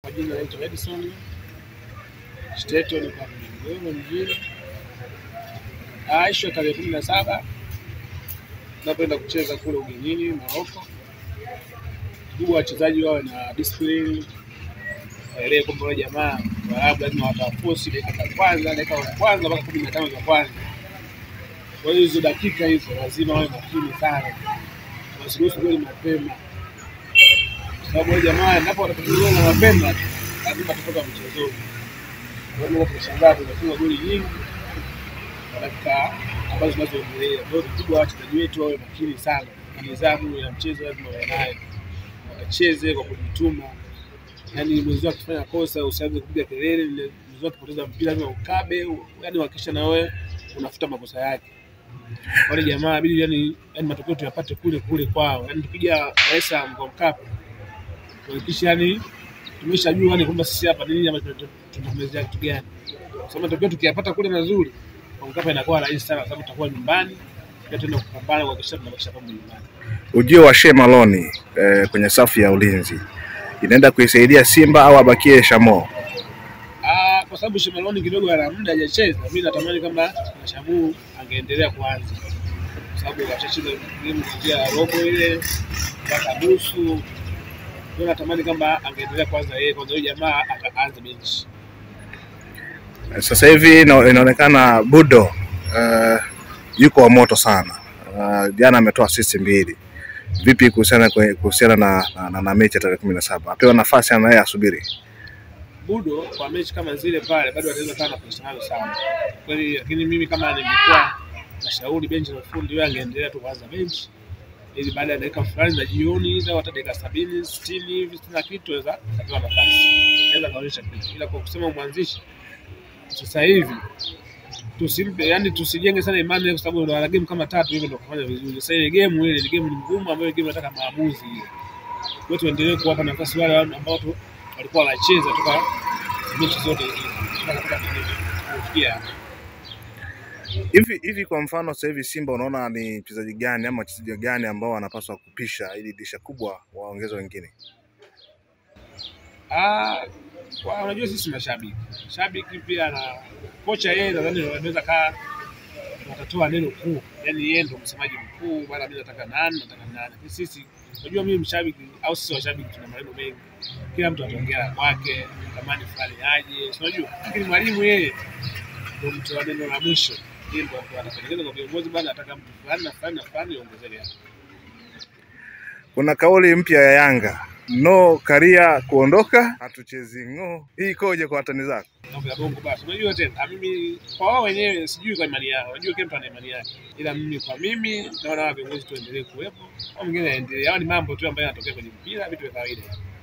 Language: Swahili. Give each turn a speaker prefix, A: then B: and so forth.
A: Kwa jina naitwa Edison Steton kwa Mgogoro mjini. Aisha tarehe 17 napenda kucheza kule ugenini Morocco. Kubwa wachezaji wao na discipline. Ile kwamba wale jamaa Waarabu lazima wataforce dakika ya kwanza mpaka 15 za kwanza. Kwa hiyo hizo dakika hizo lazima wawe makini sana. Wasiruhusu goli mapema. Sababu wale jamaa ndipo watakuwa mapema lazima tutoka mchezoni. Kwa hiyo tunashangaa tunafunga goli nyingi dakika ambazo zinazoendelea. Kwa hiyo kubwa wachezaji wetu wawe makini sana. Nidhamu ya mchezo lazima wawe nayo. Wacheze kwa kujituma. Yaani mwenzao akifanya kosa usianze kupiga kelele, mwenzao akipoteza mpira lazima ukabe, yaani hakikisha na wewe unafuta makosa yake. Wale jamaa bidi yani matokeo tuyapate kule kwao. Yaani tukija Dar es Salaam kwa Mkapa. Hakikisha yani tumeshajua yani kwamba sisi hapa nini ama tunatumezea kitu gani. Sasa matokeo tukiyapata kule mazuri, kwa Mkapa inakuwa rahisi sana sababu tutakuwa nyumbani, tutaenda kupambana kuhakikisha tunabakisha kama nyumbani.
B: Ujio wa Sheikh Maloni kwenye safu ya ulinzi inaenda kuisaidia Simba au abakie Shamo?
A: Kwa sababu Sheikh Maloni kidogo ana muda hajacheza, mimi natamani kama Shamu angeendelea kuanza. Kwa sababu akacheza game ya robo ile mpaka nusu. Mimi natamani kama angeendelea kwanza yeye, kwanza yule jamaa akaanza bench.
B: Sasa hivi inaonekana Budo yuko wa moto sana. Jana ametoa assist 2. Vipi kuhusiana na mechi ya tarehe 17? Apewa nafasi na yeye asubiri.
A: Budo kwa mechi kama zile pale bado anaweza kana professional sana. Kweli lakini mimi kama ningekuwa nashauri benchi la fundi yeye angeendelea tu kwanza benchi. Ili baada ya dakika fulani za jioni hizo hata dakika 70, 60 hivi 60 kitu aweza kupewa nafasi. Anaweza kaonyesha kitu. Ila kwa kusema mwanzishi sasa hivi tusimpe, yani tusijenge sana imani kwa sababu wana game kama 3 hivi ndio kufanya vizuri. Sasa ile game ni game ngumu ambayo game inataka maamuzi ile. Kwa hiyo tuendelee kuwapa nafasi wale ambao walikuwa wanacheza toka mechi zote hizi.
B: Hivi kwa mfano sasa hivi Simba unaona ni mchezaji gani ama wachezaji gani ambao wanapaswa kupisha ili dirisha kubwa waongeze wengine?
A: Unajua sisi mashabiki. Shabiki pia na kocha yeye nadhani anaweza watatoa neno kuu. Yaani yeye ndio msemaji mkuu, bwana mimi nataka nani. Sisi unajua mimi mshabiki au sisi washabiki tuna maneno mengi. Kila mtu ataongea kwake, tamani fulani aje. Unajua lakini mwalimu yeye ndio mtu wa neno la mwisho. Yeye ndio atatengeneza kwa viongozi bwana nataka mtu fulani na fulani ongezeke hapo.
B: Kuna kauli mpya ya Yanga. No Karia kuondoka, hatuchezi ngo. Hii ikoje kwa watani zako?
A: Mambo ya bongo basi. Unajua tena mimi kwa wao wenyewe sijui kwa imani yao. Unajua kila mtu ana imani yake. Ila mimi kwa mimi naona viongozi tuendelee kuwepo. Au mwingine aendelee. Hao ni mambo tu ambayo yanatokea kwenye mpira, vitu vya kawaida.